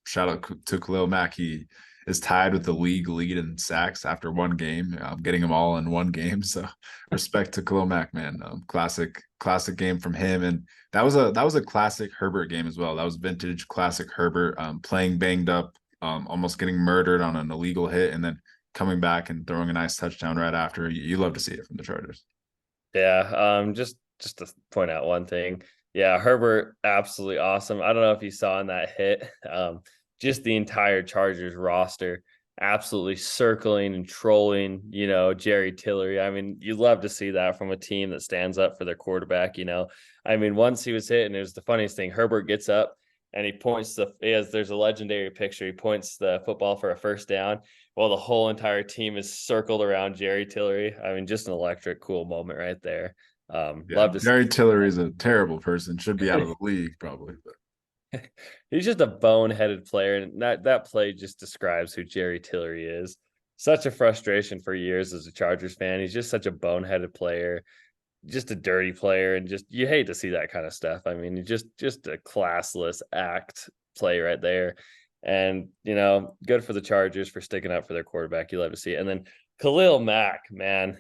Speaker 1: Shout out to Khalil Mack. He is tied with the league lead in sacks after one game, getting them all in one game. So respect to Khalil Mack, man. Classic game from him. And that was a classic Herbert game as well. That was vintage classic Herbert, playing banged up, almost getting murdered on an illegal hit, and then coming back and throwing a nice touchdown right after. You love to see it from the Chargers.
Speaker 2: Yeah. Just to point out one thing. Yeah, Herbert, absolutely awesome. I don't know if you saw in that hit, just the entire Chargers roster absolutely circling and trolling, Jerry Tillery. I mean, you love to see that from a team that stands up for their quarterback, I mean, once he was hit, and it was the funniest thing, Herbert gets up and he points there's a legendary picture. He points the football for a first down while the whole entire team is circled around Jerry Tillery. I mean, just an electric, cool moment right there. Love to
Speaker 1: Jerry Tillery is a terrible person, should be out of the league probably, but
Speaker 2: he's just a boneheaded player, and that play just describes who Jerry Tillery is. Such a frustration for years as a Chargers fan. He's just such a boneheaded player, just a dirty player, and just you hate to see that kind of stuff. I mean, just a classless act play right there. And good for the Chargers for sticking up for their quarterback. You love to see it. And then Khalil Mack, man,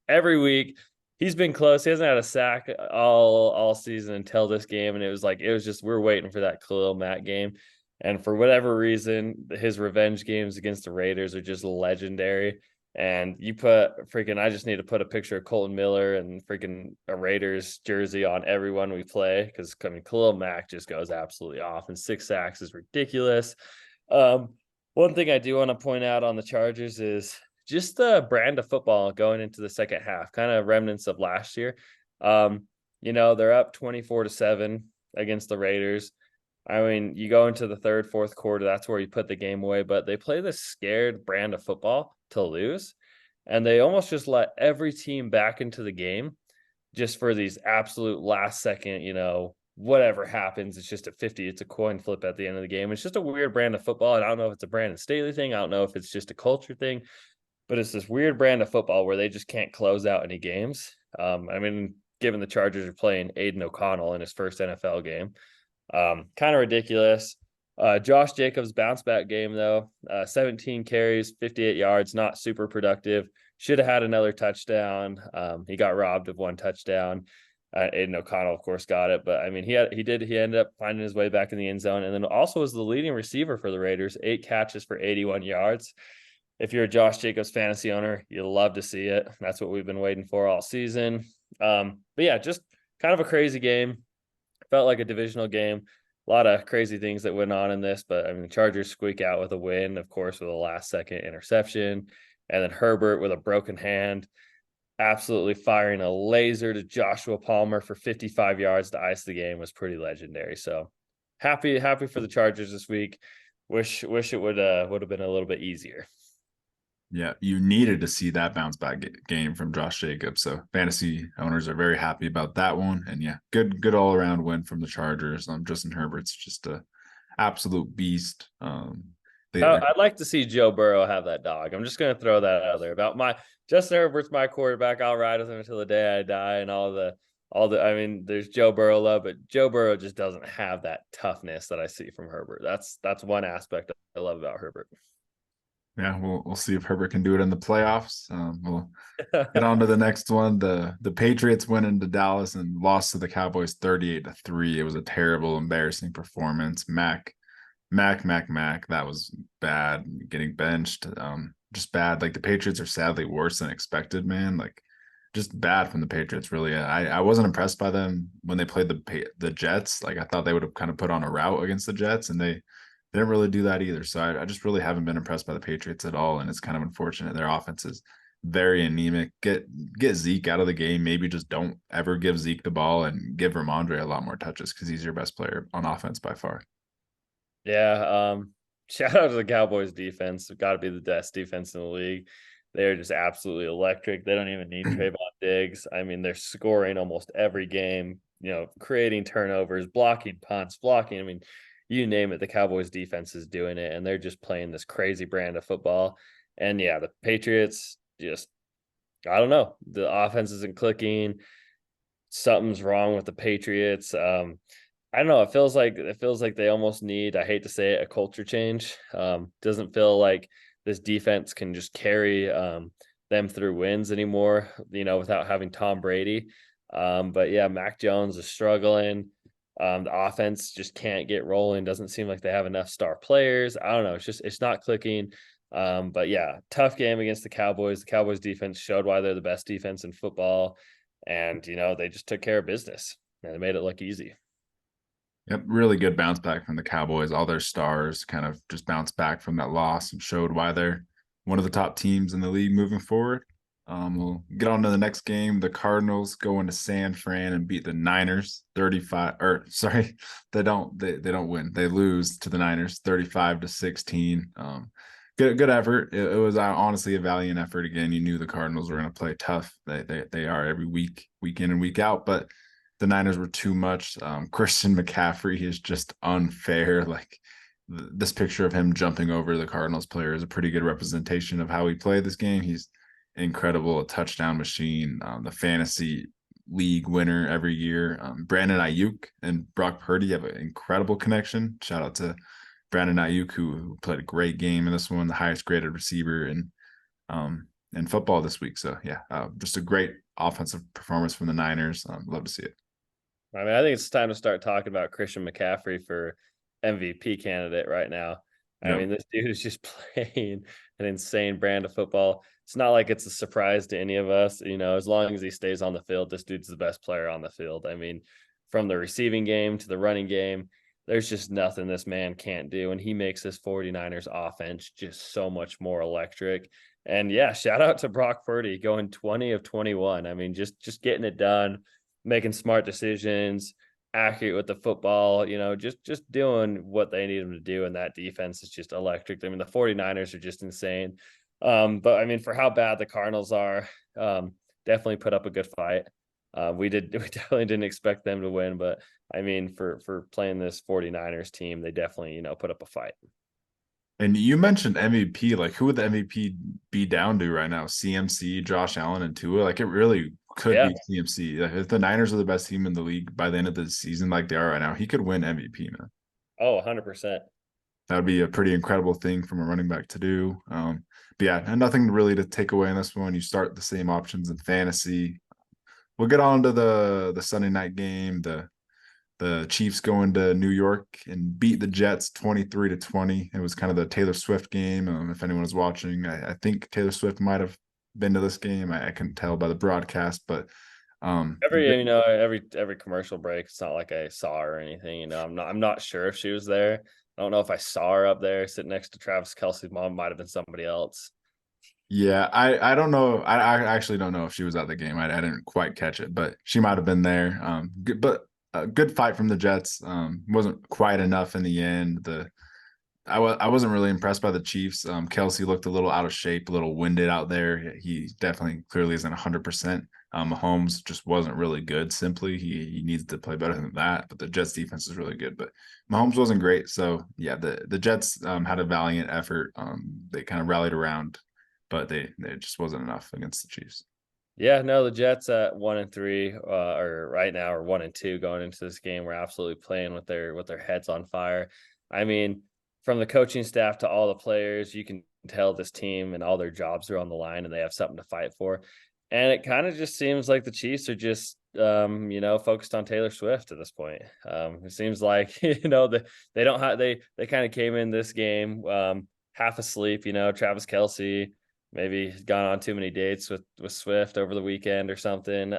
Speaker 2: every week he's been close. He hasn't had a sack all season until this game. And it was just, we're waiting for that Khalil Mack game. And for whatever reason, his revenge games against the Raiders are just legendary. And you put freaking, I just need to put a picture of Colton Miller and freaking a Raiders jersey on everyone we play, because I mean, Khalil Mack just goes absolutely off, and 6 sacks is ridiculous. One thing I do want to point out on the Chargers is just the brand of football going into the second half, kind of remnants of last year. They're up 24-7 against the Raiders. I mean, you go into the third, fourth quarter, that's where you put the game away, but they play this scared brand of football to lose. And they almost just let every team back into the game just for these absolute last second, whatever happens. It's just a 50, it's a coin flip at the end of the game. It's just a weird brand of football. And I don't know if it's a Brandon Staley thing. I don't know if it's just a culture thing, but it's this weird brand of football where they just can't close out any games. Given the Chargers are playing Aiden O'Connell in his first NFL game, kind of ridiculous. Josh Jacobs' bounce back game, though, 17 carries, 58 yards, not super productive. Should have had another touchdown. He got robbed of one touchdown. Aiden O'Connell, of course, got it, but I mean, he ended up finding his way back in the end zone, and then also was the leading receiver for the Raiders, 8 catches for 81 yards. If you're a Josh Jacobs fantasy owner, you'll love to see it. That's what we've been waiting for all season. But yeah, just kind of a crazy game. Felt like a divisional game. A lot of crazy things that went on in this, but I mean, the Chargers squeak out with a win, of course, with a last-second interception, and then Herbert with a broken hand, absolutely firing a laser to Joshua Palmer for 55 yards to ice the game was pretty legendary. So happy for the Chargers this week. Wish it would have been a little bit easier.
Speaker 1: Yeah, you needed to see that bounce back game from Josh Jacobs. So fantasy owners are very happy about that one. And yeah, good all around win from the Chargers. Justin Herbert's just a absolute beast.
Speaker 2: I'd like to see Joe Burrow have that dog. I'm just going to throw that out there about Justin Herbert's my quarterback. I'll ride with him until the day I die. And I mean, there's Joe Burrow love, but Joe Burrow just doesn't have that toughness that I see from Herbert. That's one aspect I love about Herbert.
Speaker 1: Yeah, we'll see if Herbert can do it in the playoffs. We'll get on to the next one. The Patriots went into Dallas and lost to the Cowboys 38-3. It was a terrible, embarrassing performance. Mac, that was bad. Getting benched, just bad. Like, the Patriots are sadly worse than expected, man. Like, just bad from the Patriots, really. I wasn't impressed by them when they played the Jets. Like, I thought they would have kind of put on a rout against the Jets, and they didn't really do that either. So I just really haven't been impressed by the Patriots at all. And it's kind of unfortunate. Their offense is very anemic. Get Zeke out of the game. Maybe just don't ever give Zeke the ball, and give Ramondre a lot more touches, because he's your best player on offense by far.
Speaker 2: Yeah. Shout out to the Cowboys defense. Got to be the best defense in the league. They're just absolutely electric. They don't even need Trayvon Diggs. I mean, they're scoring almost every game, creating turnovers, blocking punts, blocking. I mean, you name it, the Cowboys defense is doing it, and they're just playing this crazy brand of football. And yeah, the Patriots just, I don't know. The offense isn't clicking. Something's wrong with the Patriots. I don't know. It feels like they almost need, I hate to say it, a culture change. Doesn't feel like this defense can just carry them through wins anymore, without having Tom Brady. But yeah, Mac Jones is struggling. The offense just can't get rolling. Doesn't seem like they have enough star players. I don't know. It's not clicking. But yeah, tough game against the Cowboys. The Cowboys defense showed why they're the best defense in football. And, they just took care of business, and they made it look easy.
Speaker 1: Yep, really good bounce back from the Cowboys. All their stars kind of just bounced back from that loss and showed why they're one of the top teams in the league moving forward. We'll get on to the next game. The Cardinals go into San Fran and beat the Niners 35. Or sorry, they don't win. They lose to the Niners 35-16. Good effort. It was honestly a valiant effort. Again, you knew the Cardinals were going to play tough. They are every week in and week out, but the Niners were too much. Christian McCaffrey is just unfair. Like, this picture of him jumping over the Cardinals player is a pretty good representation of how he played this game. He's incredible, a touchdown machine, the fantasy league winner every year. Brandon Ayuk and Brock Purdy have an incredible connection. Shout out to Brandon Ayuk, who played a great game in this one, the highest graded receiver in football this week. So yeah, just a great offensive performance from the Niners. Love to see it.
Speaker 2: I mean, I think it's time to start talking about Christian McCaffrey for MVP candidate right now. I mean, this dude is just playing an insane brand of football. it's not like it's a surprise to any of us. As long as he stays on the field, this dude's the best player on the field. I mean, from the receiving game to the running game, there's just nothing this man can't do. And he makes this 49ers offense just so much more electric. And yeah, shout out to Brock Purdy going 20 of 21. I mean, just getting it done, making smart decisions, accurate with the football, just doing what they need him to do. And that defense is just electric. I mean, the 49ers are just insane. But I mean, for how bad the Cardinals are, definitely put up a good fight. We definitely didn't expect them to win, but I mean, for playing this 49ers team, they definitely, put up a fight.
Speaker 1: And you mentioned MVP. Like, who would the MVP be down to right now? CMC, Josh Allen, and Tua. Like, it really could be CMC. Like, if the Niners are the best team in the league by the end of the season, like they are right now, he could win MVP, man.
Speaker 2: Oh, 100%.
Speaker 1: That would be a pretty incredible thing from a running back to do. But yeah, nothing really to take away in this one. You start the same options in fantasy. We'll get on to the Sunday night game. The Chiefs going to New York and beat the Jets 23-20. It was kind of the Taylor Swift game. If anyone was watching, I think Taylor Swift might have been to this game. I couldn't tell by the broadcast, but
Speaker 2: every commercial break, it's not like I saw her or anything. I'm not sure if she was there. I don't know if I saw her up there sitting next to Travis Kelce's mom. Might have been somebody else.
Speaker 1: Yeah, I don't know. I actually don't know if she was at the game. I didn't quite catch it, but she might have been there. But a good fight from the Jets. Wasn't quite enough in the end. I wasn't really impressed by the Chiefs. Kelsey looked a little out of shape, a little winded out there. He definitely clearly isn't 100%. Mahomes just wasn't really good. Simply, he needs to play better than that. But the Jets defense is really good. But Mahomes wasn't great. So yeah, the Jets had a valiant effort. They kind of rallied around, but they just wasn't enough against the Chiefs.
Speaker 2: Yeah, no, the Jets at 1-3, or right now are 1-2 going into this game. We're absolutely playing with their heads on fire. I mean, from the coaching staff to all the players, you can tell this team and all their jobs are on the line and they have something to fight for. And it kind of just seems like the Chiefs are just focused on Taylor Swift at this point. It seems like they don't have they kind of came in this game half asleep. Travis Kelce maybe gone on too many dates with Swift over the weekend or something.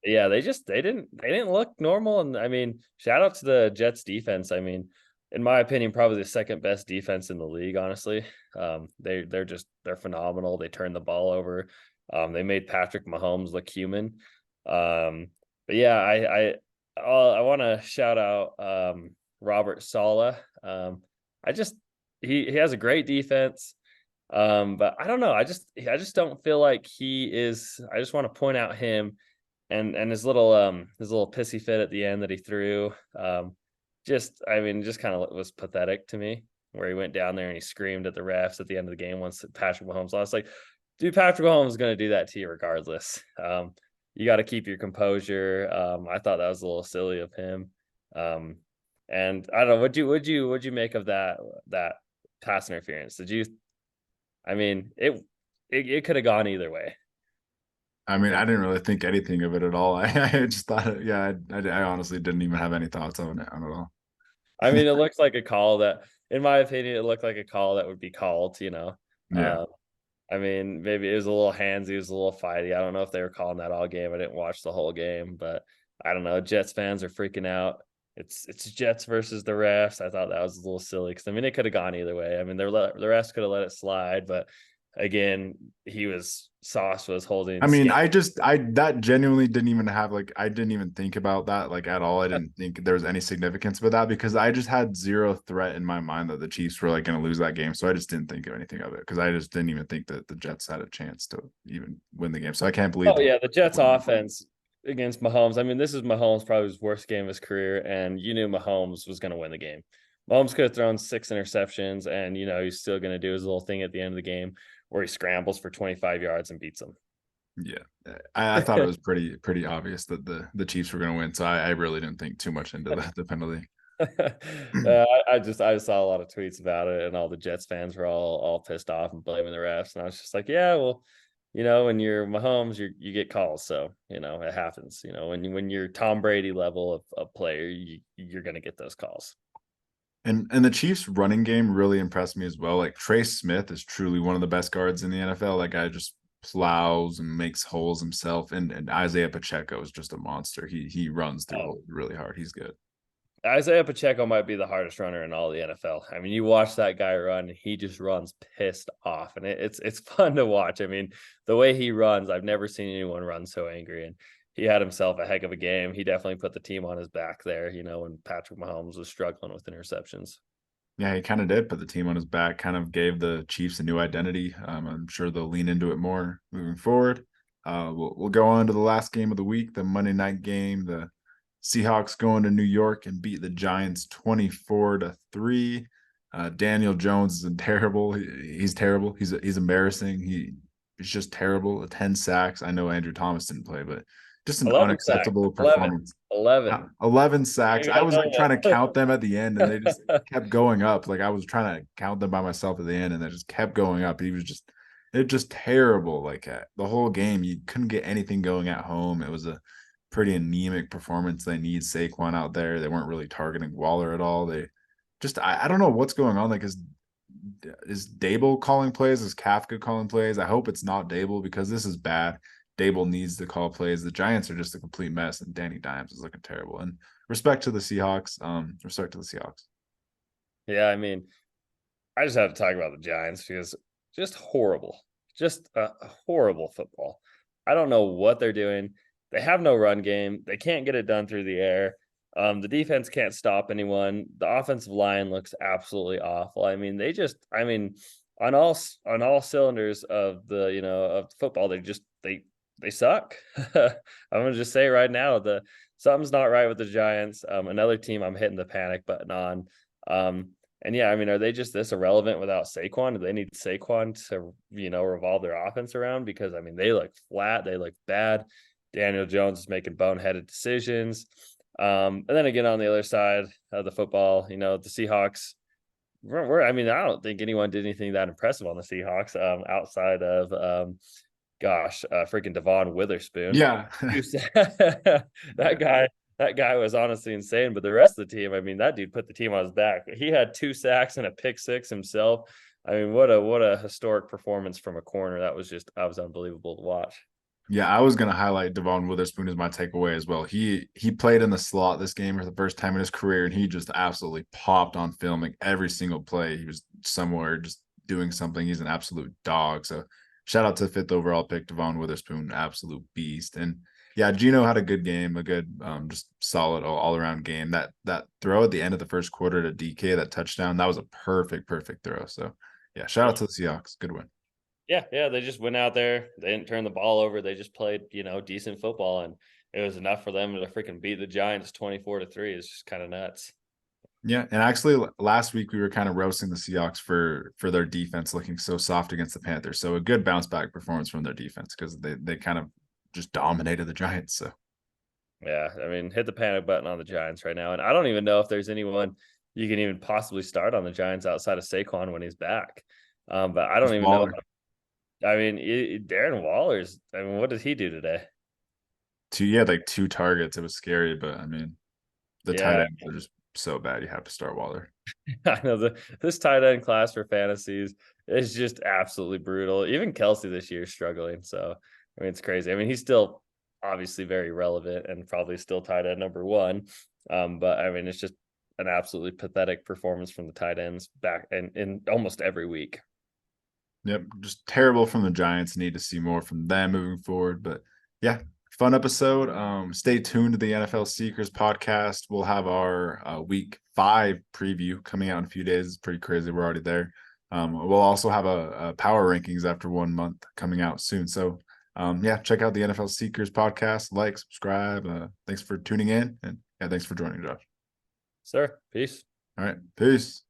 Speaker 2: Yeah, they didn't look normal. And I mean, shout out to the Jets defense. I mean, in my opinion, probably the second best defense in the league, honestly. They're phenomenal. They turned the ball over. They made Patrick Mahomes look human. But yeah, I want to shout out Robert Saleh. He has a great defense. But I don't know. I just don't feel like he is. I just want to point out him and his little pissy fit at the end that he threw. Just kind of was pathetic to me, where he went down there and he screamed at the refs at the end of the game once Patrick Mahomes lost. Like, dude, Patrick Mahomes is going to do that to you regardless. You got to keep your composure. I thought that was a little silly of him. And I don't know. What'd you make of that pass interference? Did you? I mean, it could have gone either way.
Speaker 1: I mean, I didn't really think anything of it at all. I just thought, yeah, I honestly didn't even have any thoughts on it at all.
Speaker 2: I mean, it looks like a call that, in my opinion, it looked like a call that would be called.
Speaker 1: Yeah.
Speaker 2: I mean, maybe it was a little handsy, it was a little fighty. I don't know if they were calling that all game. I didn't watch the whole game, but I don't know. Jets fans are freaking out. It's Jets versus the refs. I thought that was a little silly because I mean, it could have gone either way. I mean, the refs could have let it slide, but again, Sauce was holding.
Speaker 1: I mean, that genuinely didn't even have I didn't even think about that at all. I didn't think there was any significance with that because I just had zero threat in my mind that the Chiefs were going to lose that game. So I just didn't think of anything of it because I just didn't even think that the Jets had a chance to even win the game. So I can't believe.
Speaker 2: Oh yeah, the Jets offense against Mahomes. I mean, this is Mahomes probably his worst game of his career, and you knew Mahomes was going to win the game. Mahomes could have thrown 6 interceptions, and he's still going to do his little thing at the end of the game where he scrambles for 25 yards and beats them.
Speaker 1: Yeah, I thought it was pretty obvious that the Chiefs were going to win, so I really didn't think too much into the penalty.
Speaker 2: I saw a lot of tweets about it, and all the Jets fans were all pissed off and blaming the refs, and I was just like, yeah, well, when you're Mahomes, you get calls, so it happens. When you're Tom Brady level of player, you're going to get those calls.
Speaker 1: And the Chiefs running game really impressed me as well. Like Trace Smith is truly one of the best guards in the NFL. That guy just plows and makes holes himself. And Isaiah Pacheco is just a monster. He runs through
Speaker 2: Oh,
Speaker 1: holes really hard. He's good.
Speaker 2: Isaiah Pacheco might be the hardest runner in all the NFL. I mean, you watch that guy run, and he just runs pissed off, and it's fun to watch. I mean, the way he runs, I've never seen anyone run so angry, and he had himself a heck of a game. He definitely put the team on his back there, when Patrick Mahomes was struggling with interceptions.
Speaker 1: Yeah, he kind of did put the team on his back, kind of gave the Chiefs a new identity. I'm sure they'll lean into it more moving forward. We'll go on to the last game of the week, the Monday night game. The Seahawks going to New York and beat the Giants 24-3. Daniel Jones is terrible. He's terrible. He's embarrassing. He's just terrible. 10 sacks. I know Andrew Thomas didn't play, but just an
Speaker 2: 11 sacks.
Speaker 1: unacceptable
Speaker 2: 11.
Speaker 1: performance.
Speaker 2: 11.
Speaker 1: 11 sacks. I was like trying to count them at the end, and they just
Speaker 2: A
Speaker 1: kept going up. Like I was trying to count them by myself at the end, and they just kept going up. It just terrible. Like the whole game, you couldn't get anything going at home. It was a pretty anemic performance. They need Saquon out there. They weren't really targeting Waller at all. They just I don't know what's going on. Like is Dable calling plays? Is Kafka calling plays? I hope it's not Dable because this is bad. Dable needs to call plays. The Giants are just a complete mess, and Danny Dimes is looking terrible. And respect to the Seahawks. Respect to the Seahawks.
Speaker 2: Yeah, I mean, I just have to talk about the Giants because just horrible, just a horrible football. I don't know what they're doing. They have no run game. They can't get it done through the air. The defense can't stop anyone. The offensive line looks absolutely awful. I mean, on all cylinders of of football, they suck. I'm gonna just say right now, something's not right with the Giants. Another team I'm hitting the panic button on. And yeah, I mean, are they just this irrelevant without Saquon? Do they need Saquon to, revolve their offense around? Because I mean, they look flat, they look bad. Daniel Jones is making boneheaded decisions. And then again, on the other side of the football, the Seahawks. I mean, I don't think anyone did anything that impressive on the Seahawks outside of freaking Devon Witherspoon.
Speaker 1: Yeah.
Speaker 2: That guy was honestly insane. But the rest of the team, I mean, that dude put the team on his back. He had 2 sacks and a pick six himself. I mean, what a historic performance from a corner. That was unbelievable to watch.
Speaker 1: Yeah, I was gonna highlight Devon Witherspoon as my takeaway as well. He played in the slot this game for the first time in his career, and he just absolutely popped on film. Like every single play. He was somewhere just doing something. He's an absolute dog. So shout out to the 5th overall pick, Devon Witherspoon, absolute beast. And yeah, Gino had a good game, a good just solid all around game. That throw at the end of the first quarter to DK, that touchdown, that was a perfect throw. So yeah, shout out to the Seahawks. Good win.
Speaker 2: Yeah, they just went out there. They didn't turn the ball over. They just played, decent football, and it was enough for them to freaking beat the Giants 24-3. It's just kind of nuts.
Speaker 1: Yeah, and actually last week we were kind of roasting the Seahawks for their defense looking so soft against the Panthers. So a good bounce back performance from their defense because they kind of just dominated the Giants. So
Speaker 2: Yeah, I mean, hit the panic button on the Giants right now, and I don't even know if there's anyone you can even possibly start on the Giants outside of Saquon when he's back. But I don't
Speaker 1: just
Speaker 2: even know.
Speaker 1: Waller.
Speaker 2: I mean, Darren Waller's. I mean, what did he do today?
Speaker 1: He had like 2 targets. It was scary, but I mean the tight
Speaker 2: Yeah,
Speaker 1: ends are just so bad. You have to start Waller.
Speaker 2: I know this tight end class for fantasies is just absolutely brutal. Even Kelsey this year is struggling. So I mean, it's crazy. I mean, he's still obviously very relevant and probably still tight end number 1. But I mean, it's just an absolutely pathetic performance from the tight ends back and in almost every week.
Speaker 1: Yep, just terrible from the Giants. Need to see more from them moving forward. But yeah, fun episode. Stay tuned to the NFL Seekers podcast. We'll have our week 5 preview coming out in a few days. It's pretty crazy. We're already there. We'll also have a power rankings after 1 month coming out soon. So yeah, check out the NFL Seekers podcast. Like, subscribe. Thanks for tuning in. And yeah, thanks for joining, Josh.
Speaker 2: Sir, peace.
Speaker 1: All right. Peace.